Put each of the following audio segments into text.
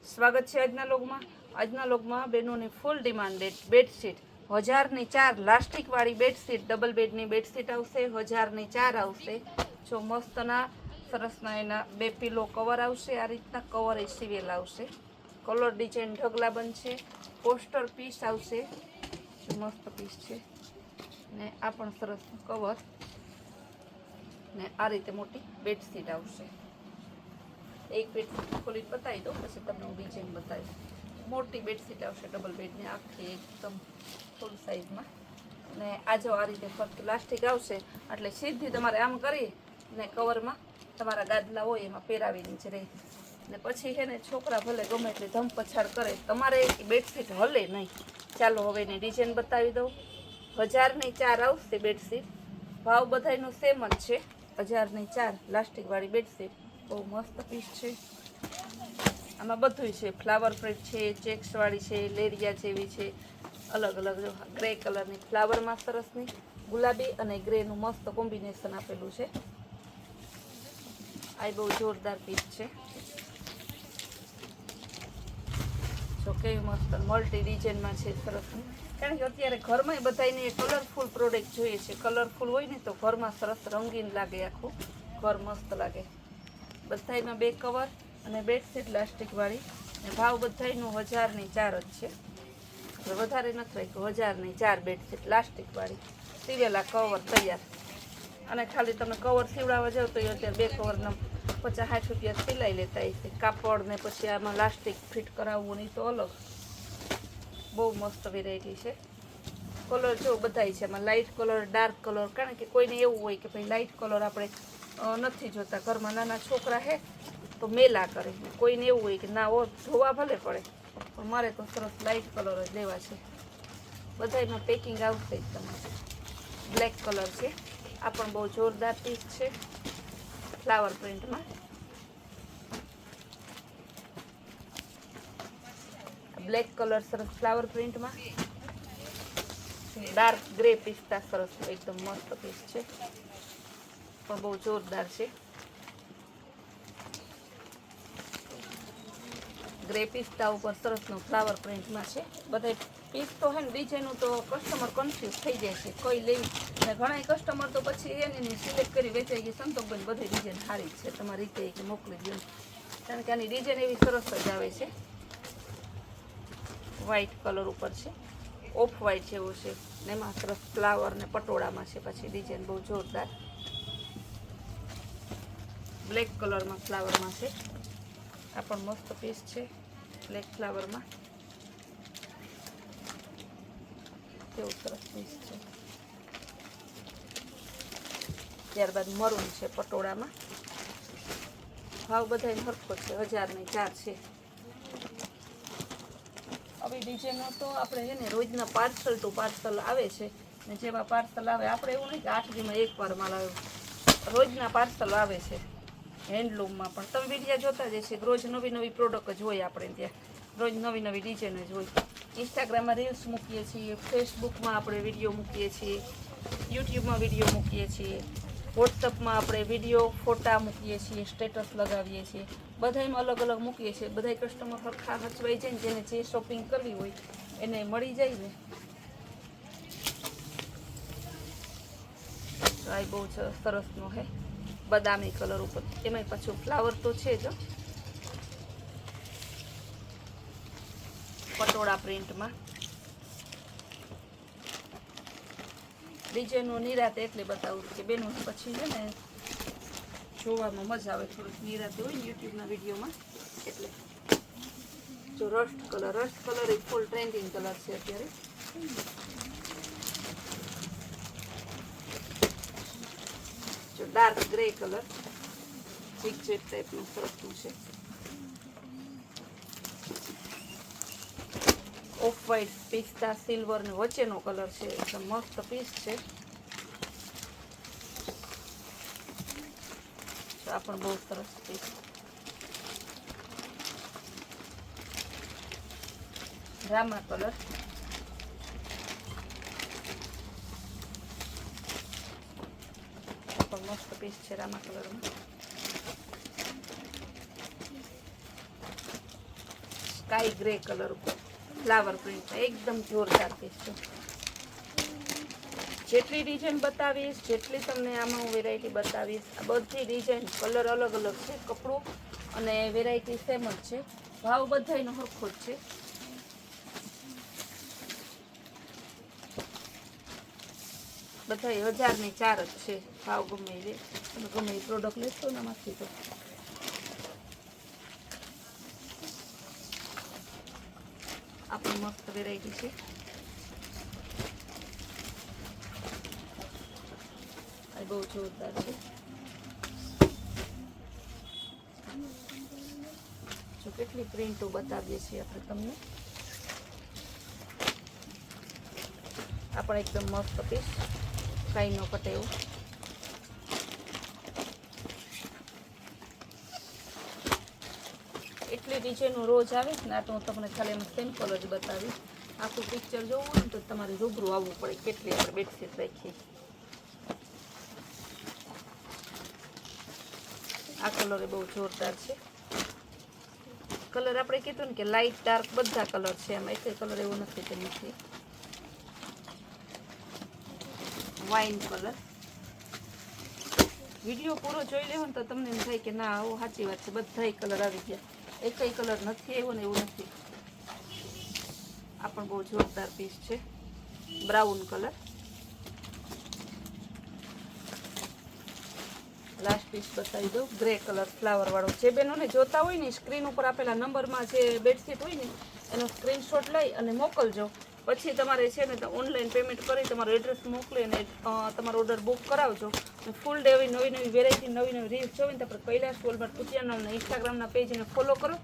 સ્વાગત છે આજના લોગમાં બહેનોની ફૂલ ડિમાન્ડેડ બેડશીટ 1004 લાસ્ટિકવાળી બેડશીટ ડબલ બેડની બેડશીટ આવશે 1004 આવશે। જો મસ્તના સરસના એના બે પીલો કવર આવશે, આ રીતના કવર એ સીવેલ આવશે, કલર ડિઝાઇન ઢગલા બનશે, પોસ્ટર પીસ આવશે, મસ્ત પીસ છે ને આ પણ સરસ કવર ને આ રીતે મોટી બેડશીટ આવશે। એક બેડશીટ ખોલીને બતાવી દો, પછી તમને હું ડિઝાઇન બતાવીશ। મોટી બેડશીટ આવશે ડબલ બેડની, આખી એકદમ ફૂલ સાઇઝમાં ને આ જો આ રીતે ફક્ત પ્લાસ્ટિક આવશે એટલે સીધી તમારે આમ કરી ને કવરમાં તમારા ગાદલા હોય એમાં પહેરાવીની જ રહે ને પછી છે ને છોકરા ભલે ગમે એટલી ધમપછાડ કરે, તમારે બેડશીટ હલે નહીં। ચાલો હવે એની ડિઝાઇન બતાવી દઉં। 1004 આવશે બેડશીટ, ભાવ બધાયનો સેમ જ છે। 1004 લાસ્ટિકવાળી બેડશીટ બહુ મસ્ત પીસ છે। આમાં બધું છે, ફ્લાવર પ્રિન્ટ છે, ચેક્સવાળી છે, લેરિયા જેવી છે, અલગ અલગ જો ગ્રે કલરની ફ્લાવરમાં સરસની ગુલાબી અને ગ્રેનું મસ્ત કોમ્બિનેશન આપેલું છે। આ બહુ જોરદાર પીસ છે, જો કેવી મસ્ત મલ્ટી ડિઝાઇનમાં છે સરસની। કારણ કે અત્યારે ઘરમાં બધાને કલરફુલ પ્રોડક્ટ જોઈએ છે, કલરફુલ હોય ને તો ઘરમાં સરસ રંગીન લાગે, આખું ઘર મસ્ત લાગે। બધાયમાં બે કવર અને બેડશીટ લાસ્ટિકવાળી ને ભાવ બધાયનું 1004 જ છે, એટલે વધારે નથી રાખ્યું। 1004 બેડશીટ લાસ્ટિકવાળી, સીવેલા કવર તૈયાર, અને ખાલી તમે કવર સીવડાવવા જાવ તો અત્યારે બે કવરના 50-60 રૂપિયા સિલાઈ લેતા હશે, કાપડ ને પછી આમાં લાસ્ટિક ફિટ કરાવવું નહીં તો અલગ। બહુ મસ્ત વેરાયટી છે। કલર જો બધાય છે, એમાં લાઇટ કલર, ડાર્ક કલર, કારણ કે કોઈને એવું હોય કે ભાઈ લાઇટ કલર આપણે નથી જોતા, ઘરમાં નાના છોકરા હે તો મેલા કરે, કોઈને એવું હોય કે ના ધોવા ભલે પડે પણ મારે તો સરસ લાઇટ કલર જ લેવા છે। બધાયમાં પેકિંગ આવશે જ તમારે। બ્લેક કલર છે, આ પણ બહુ જોરદાર પીસ છે, ફ્લાવર પ્રિન્ટમાં। બ્લેક કલર સરસ ફ્લાવર પ્રિન્ટમાં, ડાર્ક ગ્રે પિસ્તા સરસ એકદમ મસ્ત પીસ છે, પણ બહુ જોરદાર છે। ગ્રે પિસ્તા ઉપર સરસનું ફ્લાવર પ્રિન્ટમાં છે। બધા પીસ તો હે ને ડિઝાઇનનું તો કસ્ટમર કન્ફ્યુઝ થઈ જાય છે કઈ લેવી, અને ઘણા કસ્ટમર તો પછી એની સિલેક્ટ કરી વેચાઈ ગઈ સંતોષભાઈ બધી ડિઝાઇન સારી જ છે, તમારી રીતે કે મોકલી દો, કારણ કે આની ડિઝાઇન એવી સરસ જ આવે છે। વ્હાઈટ કલર ઉપર છે, ઓફ વ્હાઈટ જેવું છે ને એમાં સરસ ફ્લાવર ને પટોળામાં છે, પછી ડિઝાઇન બહુ જોરદાર। બ્લેક કલરમાં ફ્લાવરમાં છે, આ પણ મસ્ત પીસ છે, બ્લેક ફ્લાવરમાં કેવું સરસ પીસ છે। ત્યારબાદ મરૂન છે પટોળામાં, ભાવ બધાય સરખો છે, 1004 છે। આવી ડિઝાઇનો તો આપણે છે ને રોજના પાર્સલ ટુ પાર્સલ આવે છે ને, જેવા પાર્સલ આવે આપણે એવું નહીં કે 8 દીમાં એકવાર માલ આવે, રોજના પાર્સલ આવે છે। હેન્ડલૂમમાં પણ તમે વિડીયો જોતા જ હશે, રોજ નવી નવી પ્રોડક્ટ જ હોય આપણે ત્યાં, રોજ નવી નવી ડિઝાઇન જ હોય। ઇન્સ્ટાગ્રામમાં રીલ્સ મૂકીએ છીએ, ફેસબુકમાં આપણે વિડીયો મૂકીએ છીએ, યુટ્યુબમાં વિડીયો મૂકીએ છીએ, વોટ્સઅપમાં આપણે વિડીયો ફોટા મૂકીએ છીએ, સ્ટેટસ લગાવીએ છીએ, બધાયમાં અલગ અલગ મૂકીએ છીએ। બધાય કસ્ટમર સરખા હચવાઈ જાય ને, જેને જે શોપિંગ કરવી હોય એને મળી જાય ને। આ બહુ સરસનો હે બદામી કલર ઉપર, એમાંય પાછું ફ્લાવર તો છે જ, પટોળા પ્રિન્ટમાં। ડિઝાઇનનો નિરાતે એટલે બતાવું કે બેનો પછી છે ને જોવામાં મજા આવે, થોડુંક નિરાતે હોય ને યુટ્યુબના વિડીયોમાં એટલે। જો રસ્ટ કલર એ ફૂલ ટ્રેન્ડિંગ કલર છે અત્યારે। જો ડાર્ક ગ્રે કલર ઝીક ટાઈપનું સરસનું છે, ઓફ વ્હાઈટ પિસ્તા સિલ્વર ને વચ્ચેનો કલર છે, એકદમ મસ્ત પીસ છે। આ પણ બહુ સરસ પીસ, રામા કલર, આ પણ મસ્ત પીસ છે રામા કલરમાં। સ્કાય ગ્રે કલર ઉપર ફ્લાવર પ્રિન્ટ એકદમ જોરદાર પીસ છે. જેટલી ડિઝાઇન બતાવીશ, જેટલી તમને આમાં હું વેરાયટી બતાવીશ, આ બધી ડિઝાઇન કલર અલગ અલગ છે, કપડું અને વેરાયટી સેમ જ છે, ભાવ બધાયનો સરખો જ છે. બધા 1000 ની 4 જ છે, ભાવ ગમે એ તમે ગમે એ પ્રોડક્ટ લેશો ને એમાંથી. તો આપણી મસ્ત વેરાયટી છે. આ બહુ જોરદાર છે. જો કેટલી પ્રિન્ટો બતાવીએ છીએ આપણે તમને. આ પણ એકદમ મસ્ત પીસ, કાંઈ ન કટે એવું. એટલી ડિઝાઇનો રોજ આવે ને, આ તો હું તમને ખાલી એમાં સિમ્પલ જ બતાવીશ. આખું પિક્ચર જોવું હોય ને તો તમારે રૂબરૂ આવવું પડે, કેટલી આપણે બેડશીટ રાખીએ. આ કલર એ બહુ જોરદાર છે. કલર આપણે કીધું ને કે લાઇટ ડાર્ક બધા કલર છે, એમાં એક કલર એવો નથી કે નથી. Wine colour. વિડીયો પૂરો જોઈ લેવો ને તો તમને એમ થાય કે ના આવો સાચી વાત છે, બધા કલર આવી ગયા, એકય કલર નથી આવ્યો ને એવું નથી. આ પણ બહુ જોરદાર પીસ છે. Brown colour. લાસ્ટ પીસ બતાવી દઉં, ગ્રે કલર ફ્લાવર વાળો. જે બહેનોને જોતા હોય ને સ્ક્રીન ઉપર આપેલા નંબરમાં જે બેડશીટ હોય ને એનો સ્ક્રીનશોટ લઈ અને મોકલજો. પછી તમારે છે ને તો ઓનલાઈન પેમેન્ટ કરી તમારું એડ્રેસ મોકલી અને તમારો ઓર્ડર બુક કરાવજો. ફૂલ ડે આવી નવી નવી વેરાયટી, નવી નવી રીલ્સ જોઈને તો આપણે કૈલાશ વોલમાર્ટ કુતિયાના ઇન્સ્ટાગ્રામના પેજને ફોલો કરો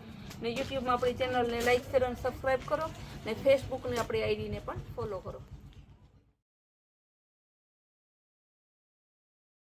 ને યુટ્યુબમાં આપણી ચેનલને લાઈક શેર અને સબસ્ક્રાઈબ કરો ને ફેસબુકની આપણી આઈડીને પણ ફોલો કરો.